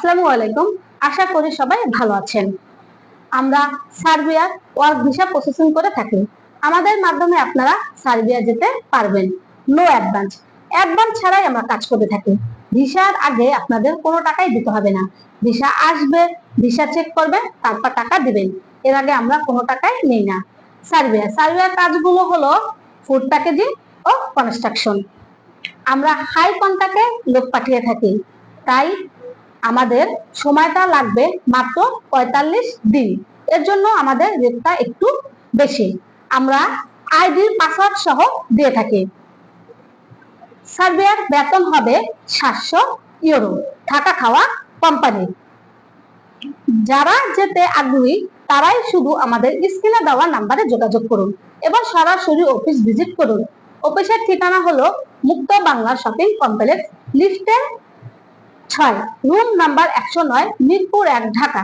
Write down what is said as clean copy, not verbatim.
আসসালামু আলাইকুম। আশা করি সবাই ভালো আছেন। আমরা সার্বিয়ার ওয়ার্ক ভিসা প্রসেসিং করে থাকি। আমাদের মাধ্যমে আপনারা সার্বিয়া যেতে পারবেন। নো অ্যাডভান্স, অ্যাডভান্স ছাড়াই আমরা কাজ করে থাকি। ভিসার আগে আপনাদের কোনো টাকাই দিতে হবে না। ভিসা আসবে, ভিসা চেক করবে, তারপর টাকা দিবেন। এর আগে আমরা কোনো টাকাই নেই না। সার্বিয়ার কাজগুলো হলো ফুড প্যাকেজিং ও কনস্ট্রাকশন। আমরা হাই কন্ট্রাক্টে লোক পাঠিয়ে থাকি, তাই আমাদের সময়টা লাগবে মাত্র ৪৫ দিন। এর জন্য আমাদের রেটটা একটু বেশি। আমরা আইডি পাসওয়ার্ড সহ দিয়ে থাকি। সার্বিয়ার বেতন হবে ৭০০ ইউরো, থাকা খাওয়া কোম্পানি। যারা যেতে আগ্রহী তারাই শুধু আমাদের স্ক্রিনে দেওয়া নাম্বারে যোগাযোগ করুন এবং সরাসরি অফিস ভিজিট করুন। অফিসের ঠিকানা হলো মুক্ত বাংলা শপিং কমপ্লেক্স, লিফটের ৬, রুম নাম্বার ১০৯, মিরপুর ১, ঢাকা।